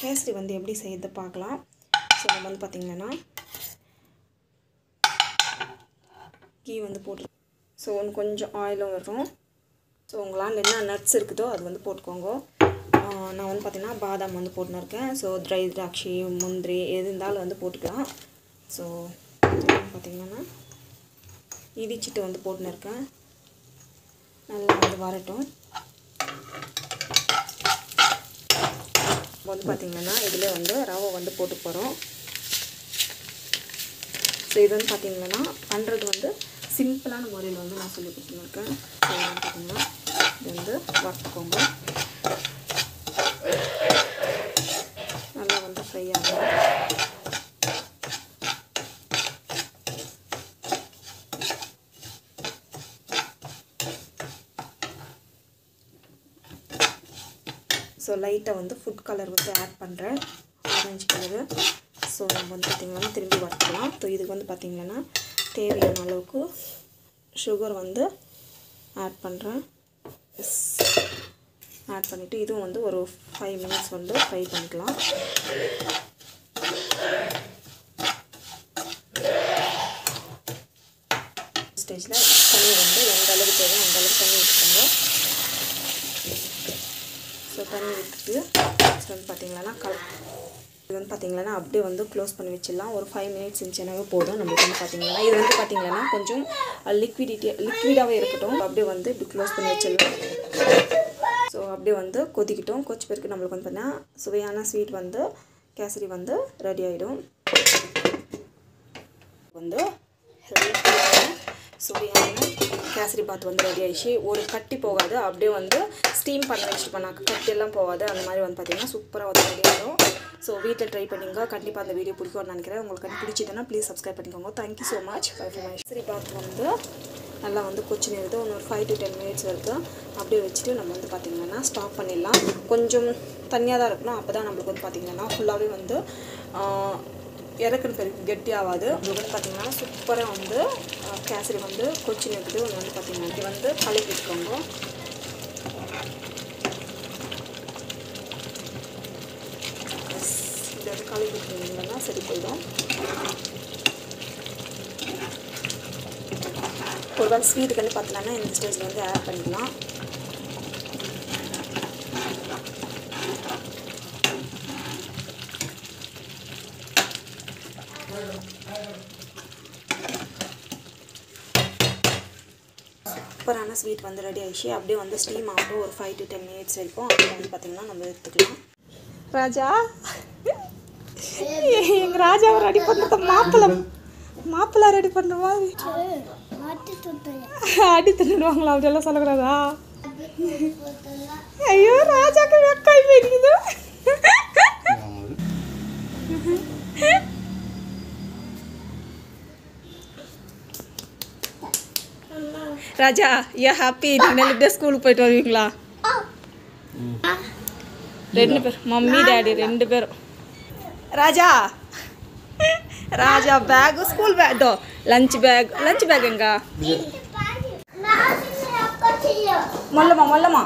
கேசரி வந்து எப்படி செய்யறது பார்க்கலாம். ஸோ நம்ம வந்து பார்த்திங்கன்னா கீ வந்து போட்டு ஸோ கொஞ்சம் ஆயிலும் வரும். ஸோ உங்களால் என்ன நட்ஸ் இருக்குதோ அது வந்து போட்டுக்கோங்க. நான் வந்து பார்த்திங்கன்னா பாதாம் வந்து போட்டுன்னு இருக்கேன். ஸோ ட்ரை திராட்சை முந்திரி எது இருந்தாலும் வந்து போட்டுக்கலாம். ஸோ பார்த்திங்கன்னா இடிச்சிட்டு வந்து போட்டுன்னு இருக்கேன். நல்லா வந்து வரட்டும். வந்து பார்த்திங்கன்னா இதில் வந்து ரவை வந்து போட்டு போகிறோம். ஸோ இது வந்து பார்த்திங்கன்னா பண்ணுறது வந்து சிம்பிளான முறையில் வந்து நான் சொல்லி கொடுத்துருக்கேன். ஸோ வந்து பார்த்திங்கன்னா இது வந்து வறுத்துக்கோங்க. நல்லா வந்து ஃப்ரை ஆகும். ஸோ லைட்டாக வந்து ஃபுட் கலர் வந்து ஆட் பண்ணுறேன், ஆரஞ்சு கலரு. ஸோ நம்ம வந்து பார்த்திங்கன்னா திரும்பி வறுத்துக்கலாம். ஸோ இதுக்கு வந்து பார்த்திங்கன்னா தேவையான அளவுக்கு சுகர் வந்து ஆட் பண்ணுறேன். ஆட் பண்ணிவிட்டு இதுவும் வந்து ஒரு 5 மினிட்ஸ் வந்து ஃப்ரை பண்ணிக்கலாம். ஸ்டேஜில் தண்ணி வந்து எந்த அளவுக்கு தேவையோ அந்த அளவுக்கு தண்ணி விட்டுக்கோங்க. ஸோ தண்ணி விட்டுட்டு நெக்ஸ்ட் வந்து பார்த்திங்கன்னா இது வந்து பார்த்திங்கன்னா அப்படியே வந்து க்ளோஸ் பண்ணி வச்சிடலாம். ஒரு 5 மினிட்ஸ் இருந்துச்சுனாவே போதும். நம்மளுக்கு வந்து பார்த்திங்கன்னா இது வந்து பார்த்திங்கன்னா கொஞ்சம் லிக்விடாகவே இருக்கட்டும். அப்படியே வந்து இப்படி க்ளோஸ் பண்ணி வச்சிடலாம். ஸோ அப்படியே வந்து கொதிக்கிட்டோம். கொதிச்ச பிறகு நம்மளுக்கு வந்து பார்த்திங்கன்னா சுவையான ஸ்வீட் வந்து கேசரி வந்து ரெடி ஆகிடும். வந்து ஹெல்த்தியான சுவையான கேசரி பாத் வந்து ரெடி ஆகிடுச்சு. ஒரு கட்டி போகாது, அப்படியே வந்து ஸ்டீம் பண்ணி வச்சுட்டு பண்ணாக்க கட்டியெல்லாம் போகாது. அந்த மாதிரி வந்து பார்த்திங்கன்னா சூப்பராக வந்து ரெடி ஆகிடும். ஸோ வீட்டில் ட்ரை பண்ணிங்க. கண்டிப்பாக அந்த வீடியோ பிடிக்கும்னு நினைக்கிறேன். உங்களுக்கு பிடிச்சதுன்னா ப்ளீஸ் சப்ஸ்கிரைப் பண்ணிக்கோங்க. Thank you so much. Kesari bath வந்து நல்லா வந்து கொச்சின்னு இருக்குது. ஒரு 5 to 10 மினிட்ஸ் வரைக்கும் அப்படியே வச்சுட்டு நம்ம வந்து பார்த்திங்கன்னா ஸ்டாப் பண்ணிடலாம். கொஞ்சம் தண்ணியாக தான் இருக்கணும். அப்போ தான் நம்மளுக்கு வந்து பார்த்திங்கன்னா ஃபுல்லாகவே வந்து இறக்குன்னு பெருக்கு கெட்டியாகாது. நம்மளுக்கு வந்து பார்த்திங்கன்னா சூப்பராக வந்து கேசரி வந்து கொச்சின்னு இருக்குது. ஒன்று வந்து பார்த்திங்கன்னா இது வந்து கலக்கி விட்டுக்கோங்க. இது வந்து கலக்கி விட்டுருந்தீங்கன்னா சரி போயிடும். ஒரு வேளை ஸ்வீட்டுக்கு வந்து பார்த்தீங்கன்னா இந்த ஸ்டேஜில் வந்து ஆட் பண்ணிக்கலாம். சூப்பரான ஸ்வீட் வந்து ரெடி ஆகிடுச்சு. அப்படியே வந்து ஸ்டீம் ஆகட்டும் ஒரு 5 to 10 மினிட்ஸ் வரைக்கும். அப்படியே வந்து பார்த்திங்கன்னா நம்ம எடுத்துக்கலாம். ராஜா எங்கள் ராஜாவை ரெடி பண்ணுறது மாப்பிள்ளை ரெடி பண்ணுற மாதிரி அடி தின்னுடுவாங்களா? அப்படியெல்லாம் சொல்லக்கூடாதா? ஐயோ ராஜாக்கு வெக்காய் போயிருக்குது. ராஜா யூ ஹாப்பி? நீங்கள் இப்படியே ஸ்கூலுக்கு போயிட்டு வருவீங்களா? 2 பேர், மம்மி டாடி 2 பேரும். Raja bag, school bag, lunch bag எங்க? மொல்லமா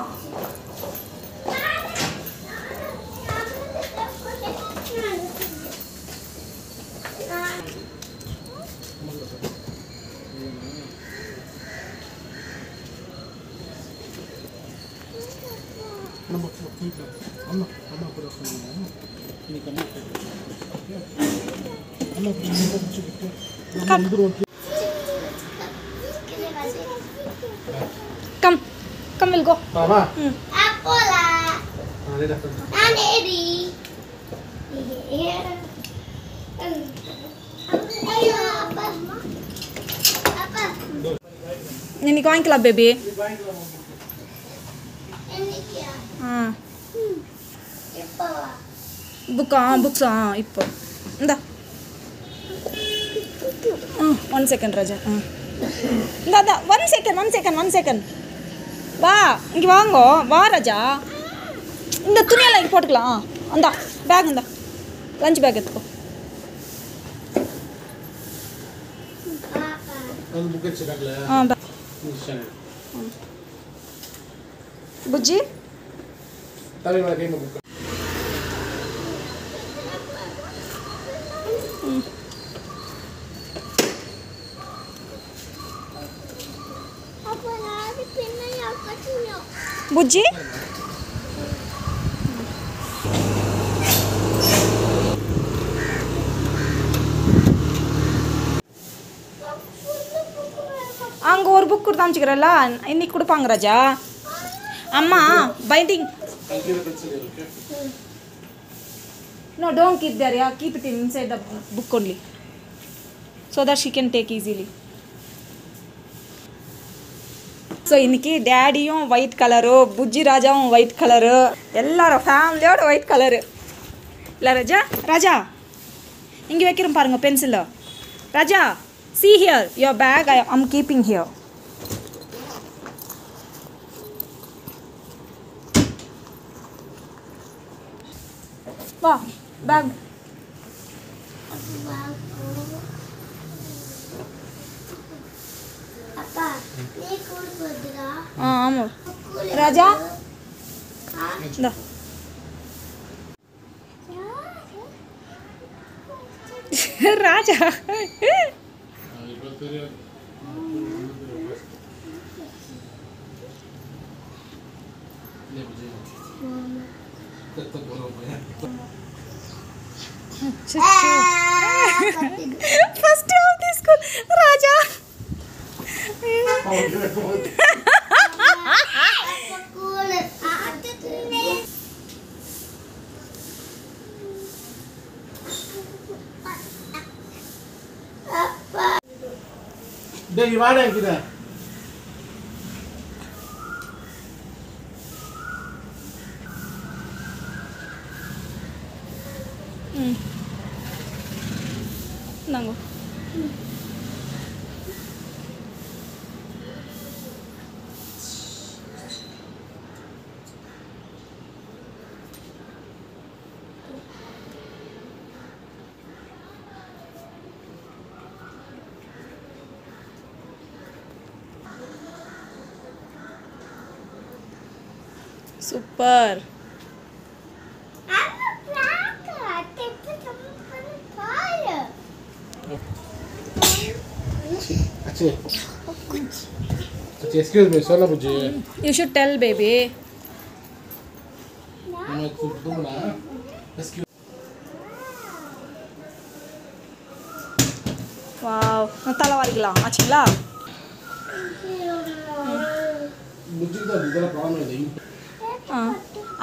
Come, we'll go. Mama. Apola. Nanedi. இன்னைக்கு வாங்கிக்கலாம் பேபி. புக்ஸா இப்போ இந்தா 1 செகண்ட் ராஜா. இந்தா 1 செகண்ட் வா, இங்கே வாங்கோ. வா ராஜா, இந்த துணியெல்லாம் இங்கே போட்டுக்கலாம். அந்தா பேக், இந்தா லஞ்ச் பேக் எடுத்துக்கோ. புஜ்ஜி புஜ்ஜி அங்கே ஒரு புக் கொடுத்து அனுப்பிச்சிக்கிறல்ல இன்னைக்கு கொடுப்பாங்க ராஜா அம்மா binding No, don't keep there, yeah. Keep it inside the book only. So that she can take easily. So, இன்னைக்கு டேடியும் ஒயிட் கலரு புஜ்ஜி ராஜாவும் ஒயிட் கலரு எல்லாரும் ஃபேமிலியோட ஒயிட் கலரு இல்லை ராஜா ராஜா இங்கே வைக்கிறோம் பாருங்கள் பென்சிலில் ராஜா see here your bag I'm keeping here. வா பேக் ஆமாம் ராஜா இந்தா ராஜா First day of this school, Raja. Deh, gimana kita? Nango. Super. Excuse me, sola bujji. You should tell baby. Wow, tala varikala achila. Bujji da idala problem ide.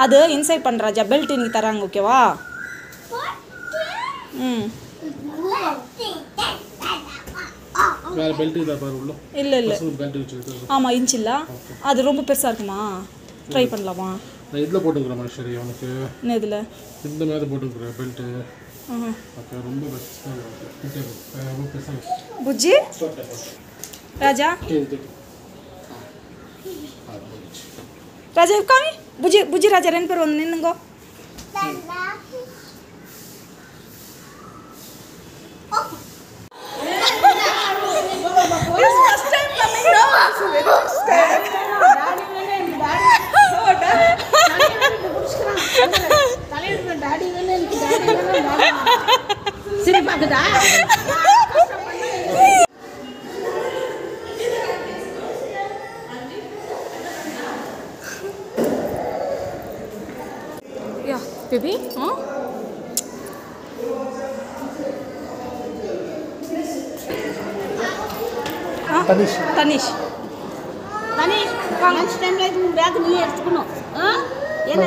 அது inside பண்ற ராஜா belt இன்னைக்கு தராங்க ஓகேவா வேற belt இதா பாரு உள்ள இல்ல இல்ல பெல்ட் வச்சிருக்கேன் ஆமா இன்ச் இல்ல அது ரொம்ப பெருசா இருக்குமா ட்ரை பண்ணலாமா நான் இதுல போட்டுக்கறேன் மனுஷரி உங்களுக்கு என்ன இதுல இந்த மாதிரி போட்டுக்கறேன் பெல்ட் ஓகே ரொம்ப பெருசா இருக்கு ரொம்ப பெருசா புஜ்ஜி ராஜா ராஜா காமி புஜ்ஜி புஜ்ஜி ராஜா ரெண்டு பேர் வந்து நின்னுங்க Yeah, baby. Huh? Tanishq Tanishq Tanishq lunch டைம்ல இந்த பேக் நீ எடுத்துக்கணும் என்ன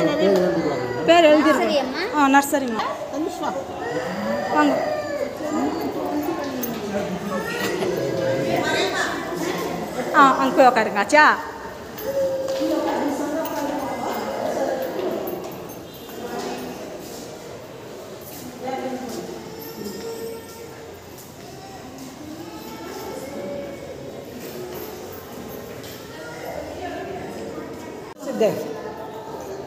பேர் எழுதிருக்கேன் நர்சரிம்மா தனிஷ் வா வாங்க அங்கே போய் உட்காருங்க ஆச்சா There.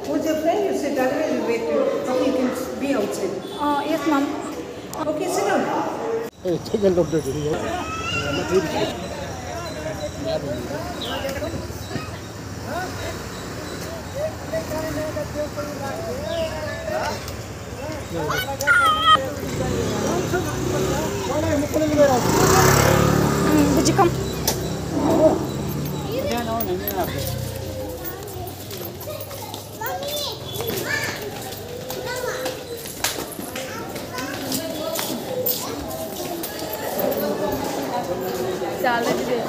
With your friend, you sit down and you wait. Okay, you can be outside. Yes, ma'am. Okay, sit down. Hey, take a look at the video. Would you come? It's already there.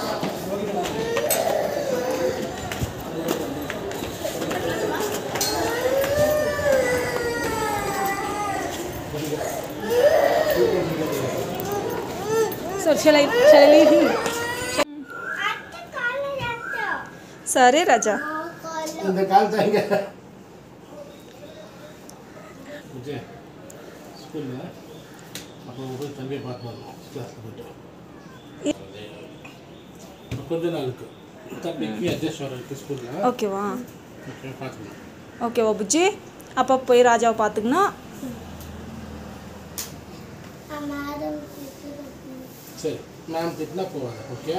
So shall I leave him? Sorry, Raja. இந்த கால் தாங்க முஜே ஸ்கூல்ல அப்போ போய் தம்பியை பார்த்து வரணும் கிளாஸ்ல போய்ட்டு கொஞ்ச நாளுக்கு தம்பிக்கு அட்ஜஸ்ட் ஆகிறதுக்கு ஸ்கூலில் ஓகேவா? ஓகே பார்த்துக்கலாம். ஓகேவா புஜ்ஜி? அப்போ போய் ராஜாவை பார்த்துக்கணும். சரி மேம் திட்டினா போவாங்க. ஓகே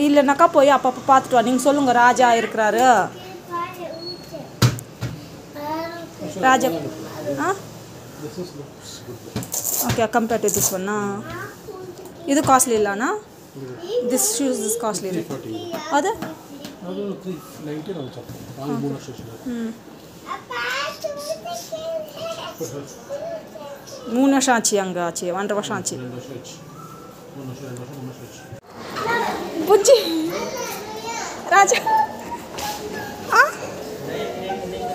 இல்லைனாக்கா போய் அப்பப்போ பார்த்துட்டு வா. நீங்கள் சொல்லுங்கள் ராஜா இருக்கிறாரு. Raja ah this is looks good. Okay compared to this ஒன்னா இது காஸ்ட்லி இல்லைண்ணா? திஸ் ஷூஸ் இஸ் காஸ்ட்லி அது அது 390 நான் சொல்றேன். வாங்க 3 வருஷம் 3 வருஷம் ஆச்சு. அங்கே ஆச்சு 1.5 வருஷம் ஆச்சு. 2 வருஷம் ஆச்சு. 3 வருஷம் 2 வருஷம் 3 வருஷம் ஆச்சு. புஜ்ஜி ராஜா ஆ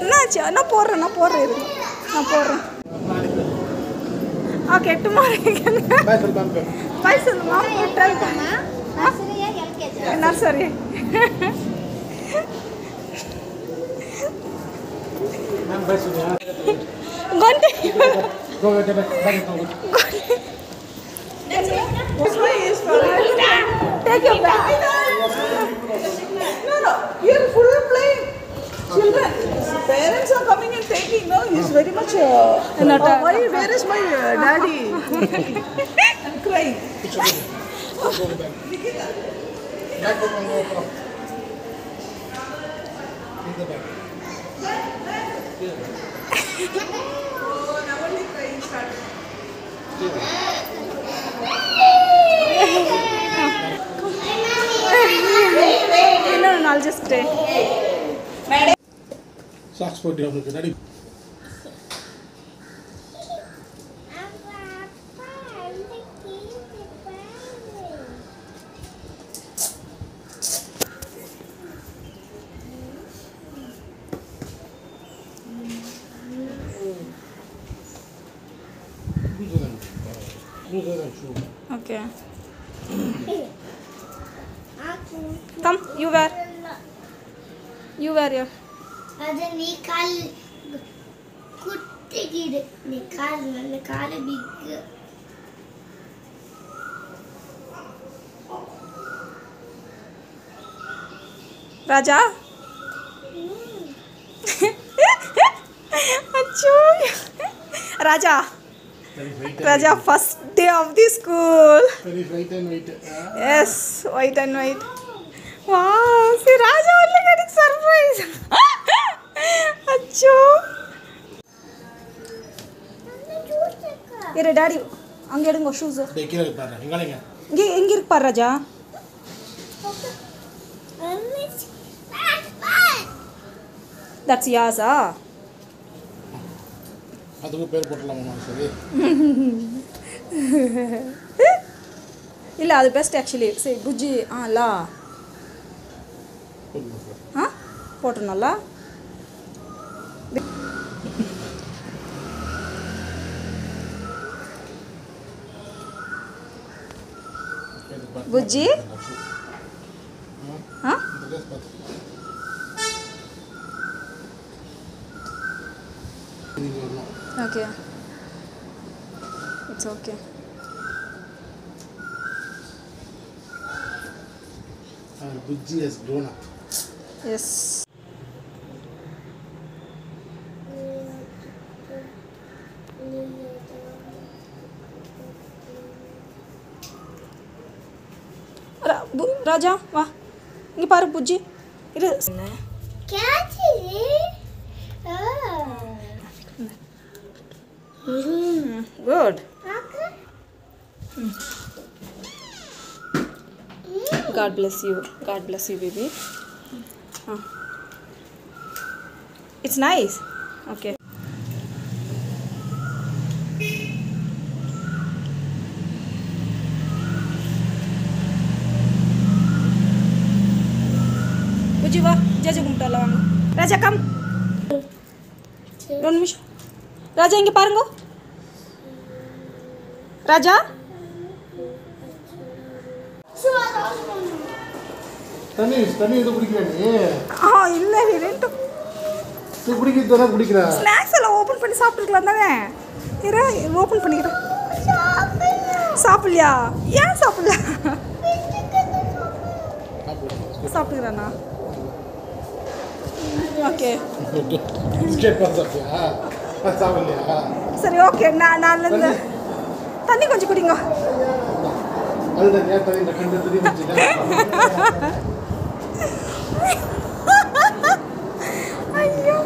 என்னாச்சு? நான் போடுறேன் இரு. நான் போடுறேன். ஓகே டுமாரோ பாய் சொல்லுங்க. பாய் சொல்லுமா? நர்சரி மேம் பாய் சொல்லுங்க. கொண்டு Go back. This way is for take your bag. No, you're full of playing. Children, parents are coming and taking. No, he's very much. Where is my daddy? I'm crying. Back go. In the back. No, I'll just stay. Socks for the daddy. Okay. Come, you wear here. அது நீ கால் குட்டிக்கிடு. நீ கால் நல்ல call pick. ராஜா அச்சோ ராஜா Raja, first day of the school. Very white and white. Yes, white and white. Wow, see Raja only getting surprise. Achoo. Here, daddy. Ange edungo shoes. Dekira irupara. Ingalenga. Inge irupar Raja. That's yours, ah. அதுக்கு பேர் போடலாமா சரி? இல்ல அது best actually. சரி புஜ்ஜி லா போட்டனல்ல Bujji Okay. It's okay. Bujji has grown up. Yes. Raja, வா இங்க பாரு புஜ்ஜி இரு. Catchy. Good. God bless you. God bless you, baby. It's nice. Okay. Jiju வா ஜஜு கும்பிட்டு வரலாம் வாங்க ராஜா கம் 2 நிமிஷம் ராஜா இங்கே பாருங்க ராஜா தண்ணி இது குடிக்கிறேன் நீ இல்லை ரெண்டு இது குடிக்கிறதா குடிக்கிறா ஸ்நாக்ஸ் எல்லாம் ஓப்பன் பண்ணி சாப்பிட்டுக்கலாம் தானே இரு ஓப்பன் பண்ணிக்கிறேன் சாப்பிடலையா ஏன் சாப்பிடல சாப்பிட்டுக்கிறானா ஓகே சரி ஓகே நான் தண்ணி கொஞ்சம் குடிங்க ஐயோ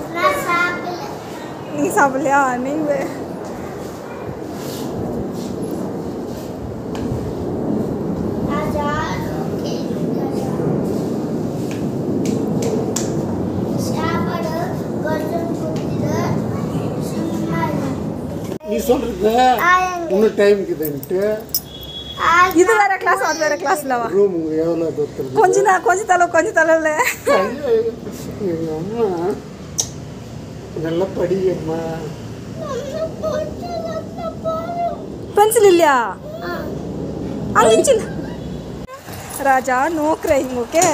நீ சாப்பிடலையா நீங்க நீ சொல்றது இன்னும் டைம் இருக்குதுன்ட்டு இது வேற கிளாஸ் அது வேற கிளாஸ்லவா ரூம் எவ்வளோ தூரத்துறது கொஞ்ச தலைவில் எங்கள் அம்மா நல்லா படிக்கம்மா பென்சில் இல்லையா அங்கே ராஜா நோ கிரைங் ஓகே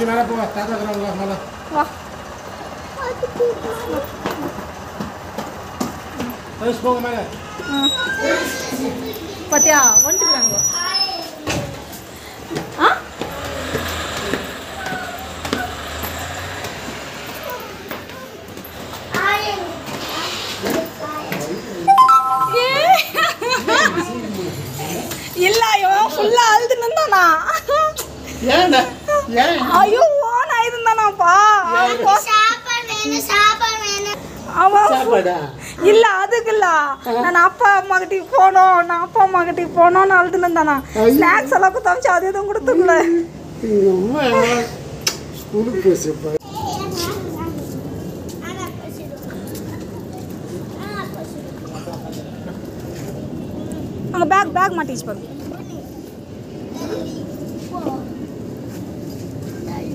மேலே போவா தாத்தா மேலே வா போங்க மேலே பாத்தியா வந்துட்டுறாங்க ஆ இல்ல இவன் ஃபுல்லா அழுதுன்னு இருந்தானா ஐயோ ஓன் ஆயிருந்தானாப்பா அவன் இல்ல அதுக்கு இல்ல நான் அப்பா அம்மா கிட்டே போனோம்னு அழுதுன்னு இருந்தானா ஸ்நாக்ஸ் எல்லாம் குத்தாமிச்சு அது எதுவும் கொடுத்துருல அங்கே பேக் மாட்டிச்சு பாருங்க